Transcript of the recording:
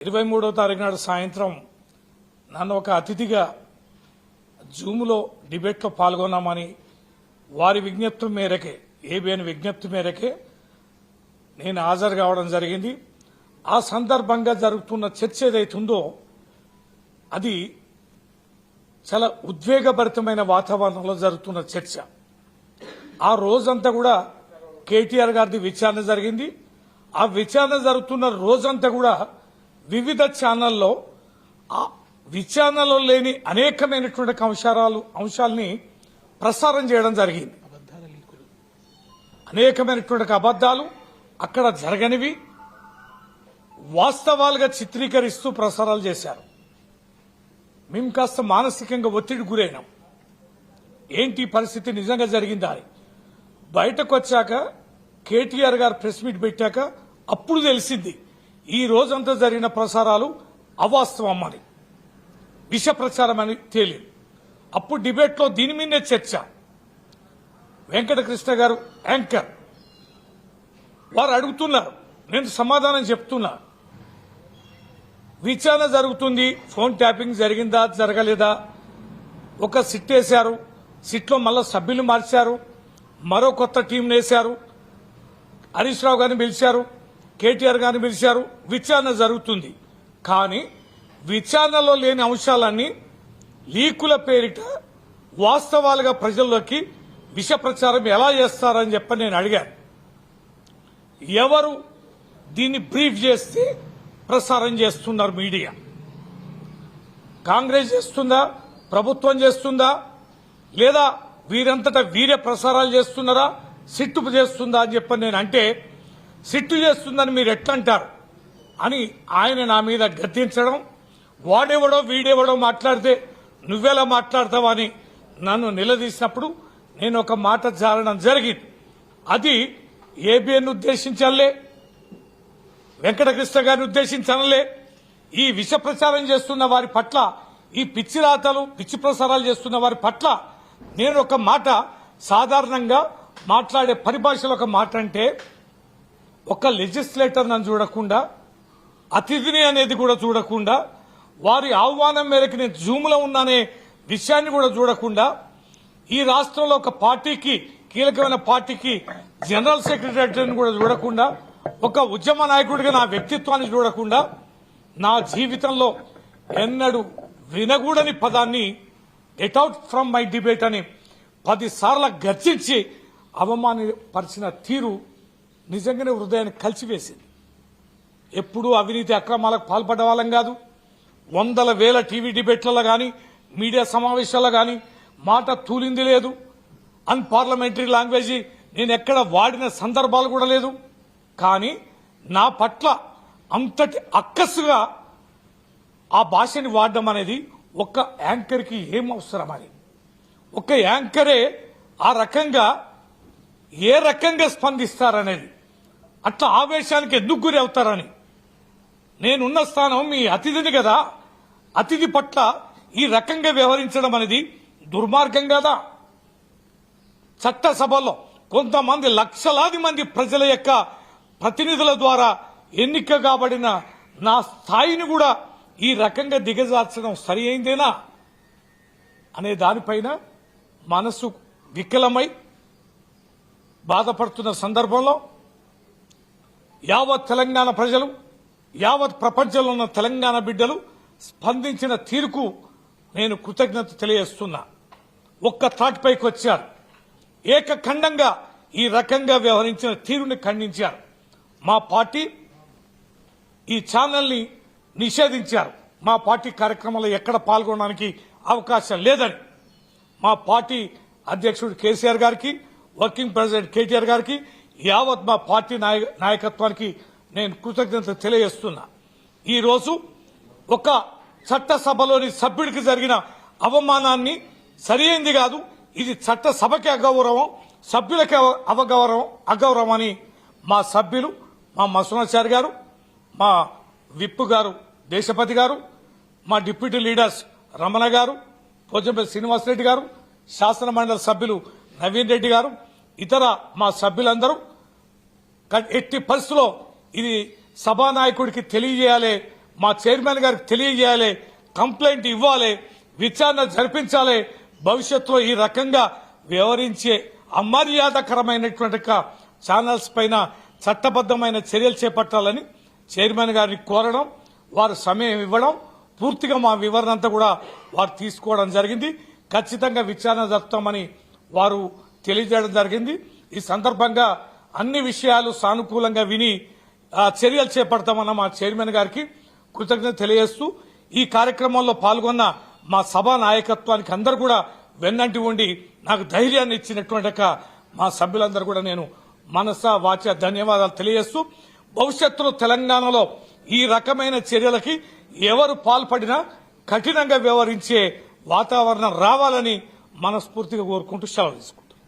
23వ తారీఖు నాడు సాయంత్రం నన్ను ఒక అతిథిగా జూమ్లో డిబేట్లో పాల్గొన్నామని వారి విజ్ఞప్తి మేరకే ఏబిఎన్ విజ్ఞప్తి మేరకే నేను హాజరు కావడం జరిగింది. ఆ సందర్భంగా జరుగుతున్న చర్చ ఏదైతుందో అది చాలా ఉద్వేగభరితమైన వాతావరణంలో జరుగుతున్న చర్చ. ఆ రోజంతా కూడా కేటీఆర్ గారిది విచారణ జరిగింది. ఆ విచారణ జరుగుతున్న రోజంతా కూడా వివిధ ఛానల్లో ఆ విచారణలో లేని అనేకమైనటువంటి అంశాలని ప్రసారం చేయడం జరిగింది. అనేకమైనటువంటి అబద్దాలు అక్కడ జరగనివి వాస్తవాలుగా చిత్రీకరిస్తూ ప్రసారాలు చేశారు. మేము కాస్త మానసికంగా ఒత్తిడి గురైనాం. ఏంటి పరిస్థితి నిజంగా జరిగిందా అని బయటకు వచ్చాక కేటీఆర్ గారు ప్రెస్ మీట్ పెట్టాక అప్పుడు తెలిసింది ఈ రోజంతా జరిగిన ప్రసారాలు అవాస్తవం అని, విష ప్రచారం అని తేలింది. అప్పుడు డిబేట్లో దీని మీదే చర్చ. వెంకటకృష్ణ గారు యాంకర్, వారు అడుగుతున్నారు, నేను సమాధానం చెప్తున్నా. విచారణ జరుగుతుంది, ఫోన్ ట్యాపింగ్ జరిగిందా జరగలేదా, ఒక సిట్ వేశారు, సిట్లో మళ్ళా సభ్యులు మార్చారు, మరో కొత్త టీం వేశారు, హరీష్ రావు గారిని పిలిచారు, కేటీఆర్ గారిని పిలిచారు, విచారణ జరుగుతుంది. కానీ విచారణలో లేని అంశాలన్నీ లీకుల పేరిట వాస్తవాలుగా ప్రజల్లోకి విష ప్రచారం ఎలా చేస్తారని చెప్పని నేను అడిగాను. ఎవరు దీన్ని బ్రీఫ్ చేస్తే ప్రసారం చేస్తున్నారు మీడియా? కాంగ్రెస్ చేస్తుందా, ప్రభుత్వం చేస్తుందా, లేదా వీరంతటా వీరే ప్రసారాలు చేస్తున్నారా, సిట్టు చేస్తుందా అని చెప్పని నేను అంటే సిట్టు చేస్తుందని మీరు ఎట్లంటారు అని ఆయన నా మీద గద్దించడం, వాడెవడో వీడెవడో మాట్లాడితే నువ్వెలా మాట్లాడతావని నన్ను నిలదీసినప్పుడు నేను ఒక మాట జారడం జరిగింది. అది ఏబిఎన్ ఉద్దేశించాలే, వెంకటకృష్ణ గారిని ఉద్దేశించనలే. ఈ విష ప్రచారం చేస్తున్న వారి పట్ల, ఈ పిచ్చి రాతలు పిచ్చి ప్రసారాలు చేస్తున్న వారి పట్ల నేను ఒక మాట సాధారణంగా మాట్లాడే పరిభాషలో ఒక మాట అంటే, ఒక లెజిస్లేటర్ నన్ను చూడకుండా, అతిథిని అనేది కూడా చూడకుండా, వారి ఆహ్వానం మేరకు నేను జూమ్లో ఉన్నానే విషయాన్ని కూడా చూడకుండా, ఈ రాష్ట్రంలో ఒక పార్టీకి, కీలకమైన పార్టీకి జనరల్ సెక్రటరీని కూడా చూడకుండా, ఒక ఉద్యమ నాయకుడిగా నా వ్యక్తిత్వాన్ని చూడకుండా, నా జీవితంలో ఎన్నడూ వినగూడని పదాన్ని get out from my debate అని 10 సార్లు గర్జించి అవమానపరిచిన తీరు నిజంగానే హృదయాన్ని కలిసివేసింది. ఎప్పుడూ అవినీతి అక్రమాలకు పాల్పడ్డ వాళ్ళం కాదు. వందల వేల టీవీ డిబేట్లలో కానీ మీడియా సమావేశాల్లో కానీ మాట తూలింది లేదు. అన్పార్లమెంటరీ లాంగ్వేజ్ నేను ఎక్కడ వాడిన సందర్భాలు కూడా లేదు. కానీ నా పట్ల అంతటి అక్కసుగా ఆ భాషని వాడడం అనేది ఒక యాంకర్కి ఏం అవసరమని, ఒక యాంకరే ఆ రకంగా ఏ రకంగా స్పందిస్తారనేది, అట్లా ఆవేశానికి ఎందుకు గురి అవుతారని. నేనున్న స్థానం మీ అతిథిని కదా, అతిథి పట్ల ఈ రకంగా వ్యవహరించడం అనేది దుర్మార్గం కదా. చట్టసభలో కొంతమంది లక్షలాది మంది ప్రజల యొక్క ప్రతినిధుల ద్వారా ఎన్నిక కాబడిన నా స్థాయిని కూడా ఈ రకంగా దిగజార్చడం సరి అయిందేనా అనే దానిపైన మనసు వికలమై బాధపడుతున్న సందర్భంలో యావత్ తెలంగాణ ప్రజలు, యావత్ ప్రపంచంలో ఉన్న తెలంగాణ బిడ్డలు స్పందించిన తీరుకు నేను కృతజ్ఞత తెలియజేస్తున్నా. ఒక్క తాటిపైకి వచ్చారు, ఏకఖండంగా ఈ రకంగా వ్యవహరించిన తీరుని ఖండించారు. మా పార్టీ ఈ ఛానల్ని నిషేధించారు. మా పార్టీ కార్యక్రమంలో ఎక్కడ పాల్గొనడానికి అవకాశం లేదని మా పార్టీ అధ్యక్షుడు కేసీఆర్ గారికి, వర్కింగ్ ప్రెసిడెంట్ కేటీఆర్ గారికి, యావత్ మా పార్టీ నాయకత్వానికి నేను కృతజ్ఞత తెలియజేస్తున్నా. ఈరోజు ఒక చట్టసభలోని సభ్యుడికి జరిగిన అవమానాన్ని సరైంది కాదు, ఇది చట్టసభకి అగౌరవం, సభ్యులకి అగౌరవం అని మా సభ్యులు, మా మసూనాచారి గారు, మా విప్ గారు దేశపతి గారు, మా డిప్యూటీ లీడర్స్ రమణ గారు, పోచంపల్లి శ్రీనివాసరెడ్డి గారు, శాసన మండలి సభ్యులు నవీన్ రెడ్డి గారు, ఇతర మా సభ్యులందరూ ఎట్టి పరిస్థితుల్లో ఇది సభానాయకుడికి తెలియజేయాలి, మా చైర్మన్ గారికి తెలియజేయాలి, కంప్లైంట్ ఇవ్వాలి, విచారణ జరిపించాలి. భవిష్యత్తులో ఈ రకంగా వ్యవహరించే అమర్యాదకరమైనటువంటి ఛానల్స్ పైన చట్టబద్దమైన చర్యలు చేపట్టాలని చైర్మన్ గారిని కోరడం, వారు సమయం ఇవ్వడం, పూర్తిగా మా వివరణ అంతా కూడా వారు తీసుకోవడం జరిగింది. ఖచ్చితంగా విచారణ జరుపుతామని వారు తెలియజేయడం జరిగింది. ఈ సందర్భంగా అన్ని విషయాలు సానుకూలంగా విని చర్యలు చేపడతామన్న మా చైర్మన్ గారికి కృతజ్ఞత తెలియజేస్తూ ఈ కార్యక్రమంలో పాల్గొన్న మా సభా నాయకత్వానికి అందరూ కూడా వెన్నంటి ఉండి నాకు ధైర్యాన్ని ఇచ్చినటువంటి మా సభ్యులందరూ కూడా నేను మనస వాచ ధన్యవాదాలు తెలియజేస్తూ భవిష్యత్తులో తెలంగాణలో ఈ రకమైన చర్యలకి ఎవరు పాల్పడినా కఠినంగా వ్యవహరించే వాతావరణం రావాలని మనస్ఫూర్తిగా కోరుకుంటూ సెలవు తీసుకుంటాను.